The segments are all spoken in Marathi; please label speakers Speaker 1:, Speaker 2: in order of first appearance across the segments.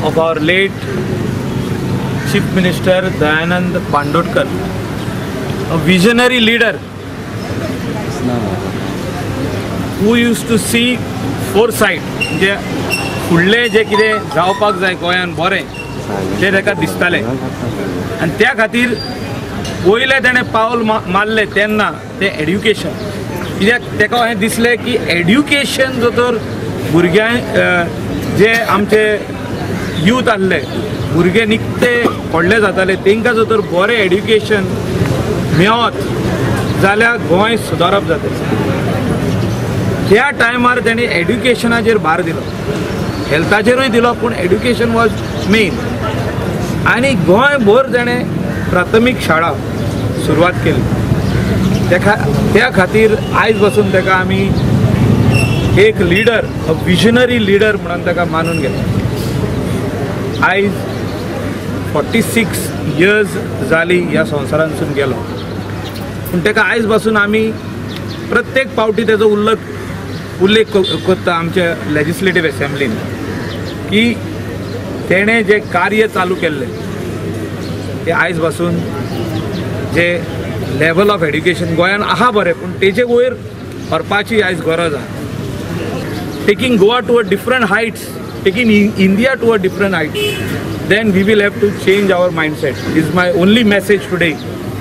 Speaker 1: of our late Chief Minister Dayanand Pandodkar, a visionary leader who used to see foresight. जे फुडले जे कितें जावपाक जाय गोंयान बरें तें ताका दिसतालें आनी त्या खातीर पयलें ताणें पावल मारलें तेन्ना तें एड्युकेशन. कित्याक ताका हें दिसलें की एड्युकेशन जो तर भुरग्यांक जे आमचे यूथ आहले भुरगे निकते व्हडले जाताले तांकां जर तर बरें एड्युकेशन मेळत जाल्यार गोंय सुदारप जातलें. त्या टायमार ताणें एड्युकेशनाचेर भार दिलो, हेल्थाचेरूय दिलो, पूण एड्युकेशन वॉज मेन. आनी गोंयभर ताणें प्राथमीक शाळा सुरवात केली. त्या खातीर आयज पासून ताका आमी एक लिडर, अ विजनरी लिडर म्हणून ताका मानून घेता. आयज 46 इयर्स जाली ह्या संवसारांतसून गेलो, पूण ताका आयज पासून आमी प्रत्येक पावटी तेजो उल्लेख करता आमच्या लेजिस्लेटिव्ह असेंब्लीन की तेणें जे कार्य चालू केल्लें तें आयज पासून जे लेवल ऑफ एड्युकेशन गोंयान आहा बरें, पूण तेजे वयर व्हरपाची आयज गरज आहा. Taking Goa to a different heights, taking India to a different heights, then we will have to change our mindset. This is my only message today.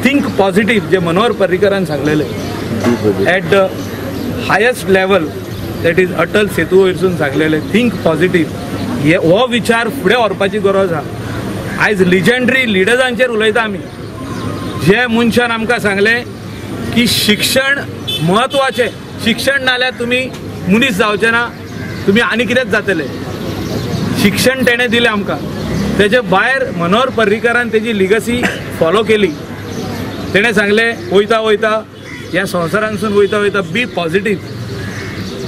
Speaker 1: Think positive, जे मनोहर पर्रीकरान सांगलेले. At the highest level, that is Atal Setu वयरसून सांगलेले, थिंक पॉझिटिव्ह. हो विचार फुडें व्हरपाची गरज आहा. आयज लिजंडरी लिडर्सांचेर उलयता आमी, जे मनशान आमकां सांगलें की शिक्षण म्हत्वाचें, शिक्षण नाल्यार तुमी मनीस जावचे ना, तुमी आनी कितेंच जातले. शिक्षण तेणें दिलें आमकां. तेजे भायर मनोहर पर्रीकरान तेजी लिगसी फॉलो केली. तेणें सांगलें वयता वयता ह्या संवसारांतसून वयता वयता बी पॉझिटिव्ह.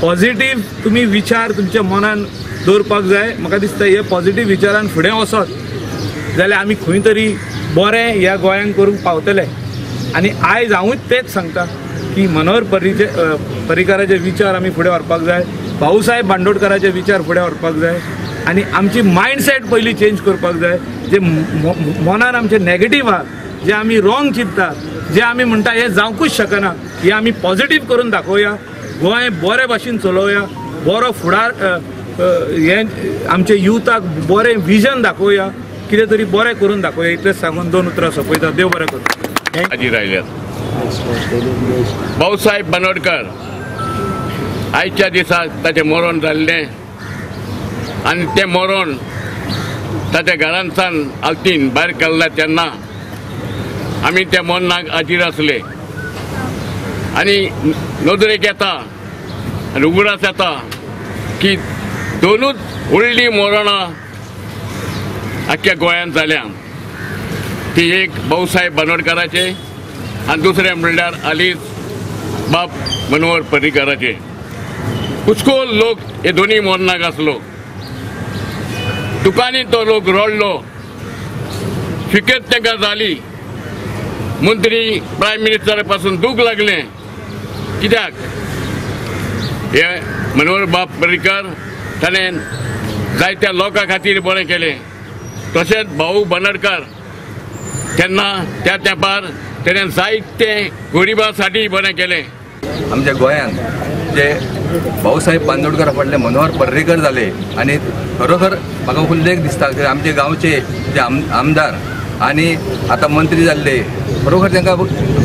Speaker 1: पॉझिटिव्ह तुमी विचार तुमच्या मनान दवरपाक जाय. म्हाका दिसता हे पॉझिटिव्ह विचारान फुडें वचत जाल्यार आमी खंय तरी बरें ह्या गोंयांक करूंक पावतले. आनी आयज हांवूच तेच सांगता की मनोहर पर्रीकराचे विचार आमी फुडें व्हरपाक जाय, भाऊसाहेब बांदोडकराचे विचार फुडें व्हरपाक जाय आनी आमची मायंडसेट पयलीं चेंज करपाक जाय. जे मनान आमचे नेगेटीव आहा, जे आमी रॉंग चिंतता, जे आमी म्हणटा हें जावंकूच शकना, हे आमी पॉझिटिव्ह करून दाखोवया. गोंय बरे भाशेन चलोवया, बरो फुडार हें आमचे युथाक बरें विजन दाखोवया, कितें तरी बरें करून दाखोवया. इतलेंच सांगून 2 उतरां सोंपयता. देव बरें करूं.
Speaker 2: हाजी राहिल्यात. भाऊसाहेब बांदोडकर आयच्या दिसा ताचें मरण जाल्लें आनी तें मरण ताच्या घरांतल्यान आल्तीन भायर काडलें तेन्ना आमी त्या मरणाक हाजीर आसले. आनी नदरेक येता आनी उगडास येता की 2च व्हडलीं मरणां आख्ख्या गोंयांत जाल्या. ती एक भाऊसाहेब बांदोडकराचे आनी दुसरें म्हणल्यार आलीस बाब मनोहर पर्रीकराचे. कुस्कोल लोक हे दोनी मरणाक आसलो. दुकानी तो लोक रडलो, फिकर तांकां जाली. मंत्री प्रायम मिनिस्टरा पासून दूख लागलें. कित्याक हे मनोहर बाब पर्रीकर ताणें जायत्या लोकां खातीर बरें केलें. तशेंच भाऊ बांदोडकर तेन्ना त्या तेंपार तेणें जायते गरिबां साठी बरें केलें.
Speaker 3: आमच्या गोंयांत जे भाऊसाहेब बांदोडकर फाटले मनोहर पर्रीकर जाले आनी खरोखर म्हाका उल्लेख दिसता की आमचे गांवचे जे आमदार आनी आतां मंत्री जाल्ले खरोखर तांकां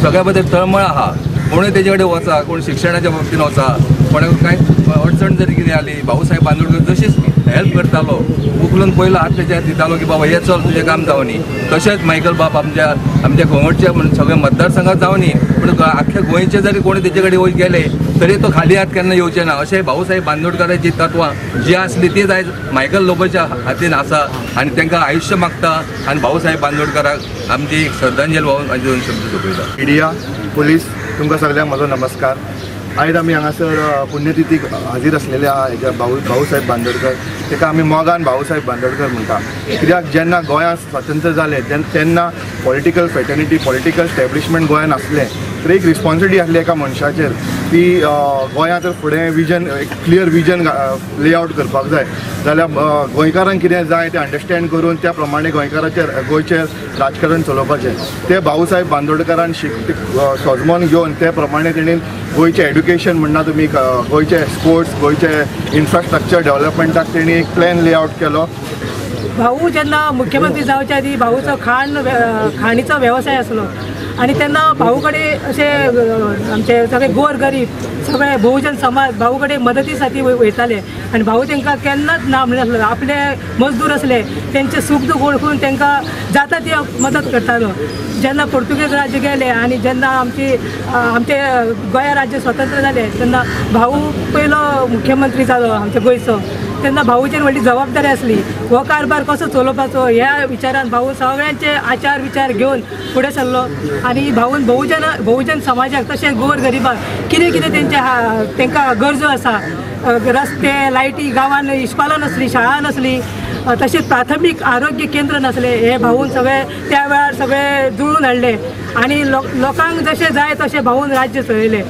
Speaker 3: सगळ्या बद्दल तळमळ आहा. कोणूय तेजे कडेन वचा, कोण शिक्षणाच्या बाबतीन वचा, कोणाक कांय अडचण जरी कितें जाली, भाऊसाहेब बांदोडकर जशीच हेल्प करतालो, उखलून पयलो हात तेच्या दितालो की बाबा हे चल तुजें काम जावनी. तशेंच मायकल बाब आमच्या खंयच्या सगळ्या मतदारसंघात जावनी, पूण आख्ख्या गोंयचे जरी कोणी तेजे कडेन गेले तरी तो खाली हात केन्ना येवचे ना. अशें भाऊसाहेब बांदोडकराची तत्वां जी आसली तीच आयज मायकल लोबोच्या हातीन आसा आनी तांकां आयुश्य मागता. आनी भाऊसाहेब बांदोडकराक आमची एक श्रद्धांजली व्हांवन म्हाजे 2 शब्द सोंपयता.
Speaker 4: मिडिया, पुलीस, तुमकां सगळ्यांक म्हजो नमस्कार. आयज आमी हांगासर पुण्यतिथीक हाजीर आसलेले आहा हेज्या भाऊसाहेब बांदोडकर. ताका आमी मोगान भाऊसाहेब बांदोडकर म्हणटा. कित्याक जेन्ना गोंयांत स्वातंत्र्य जालें तेन्ना पॉलिटिकल फेटर्निटी, पॉलिटिकल एस्टॅब्लिशमेंट गोंयांत आसलें, एक रिस्पॉन्सिबिलिटी आसली एका मनशाचेर ती गोंयांत जर फुडें विजन एक क्लियर विजन लेआउट करपाक जाय जाल्यार गोंयकारांक कितें जाय तें अंडरस्टँड करून त्या प्रमाणे गोंयचें राजकारण चलोवपाचें तें भाऊसाहेब बांदोडकरान सोजमोन घेवन ते प्रमाणे तेणें गोंयचें एड्युकेशन म्हणना तुमी गोंयचे स्पोर्ट्स गोंयचे इन्फ्रास्ट्रक्चर डेव्हलपमेंटाक तेणी एक प्लॅन लेआउट केलो.
Speaker 5: भाऊ जेन्ना मुख्यमंत्री जावच्या आदी भाऊचो खाणीचो वेवसाय आसलो आणि तेन्ना भाऊ कडेन अशे आमचे सगळे गोर गरीब सगळे बहुजन समाज भाऊ कडेन मदती साठी वयताले आणि भाऊ तांकां केन्नाच ना म्हणनासलो. आपले मजदूर असले तेंचे सुख दूख ओळखून तांकां जाता ती मदत करतालो. जेन्ना पुर्तुगेज राज्य गेले आणि जेन्ना आमचे गोंया राज्य स्वतंत्र जाले तेन्ना भाऊ पयलो मुख्यमंत्री जालो आमच्या गोंयचो. तेन्ना भाऊचेर व्हडली जबाबदारी आसली हो कारभार कसो चलोवपाचो ह्या विचारान भाऊ सगळ्यांचे आचार विचार घेवन फुडें सरलो आणि भाऊन बहुजन समाजाक तशेंच गोर गरिबाक कितें कितें तांकां गरजो आसा रस्ते लायटी गांवांत इस्कॉलां नासली शाळा नासली तशेंच प्राथमीक आरोग्य केंद्र नासले हे भाऊन सगळे त्या वेळार सगळे जुळून हाडले आणि लोकांक जशें जाय तशें भाऊन राज्य चलयलें.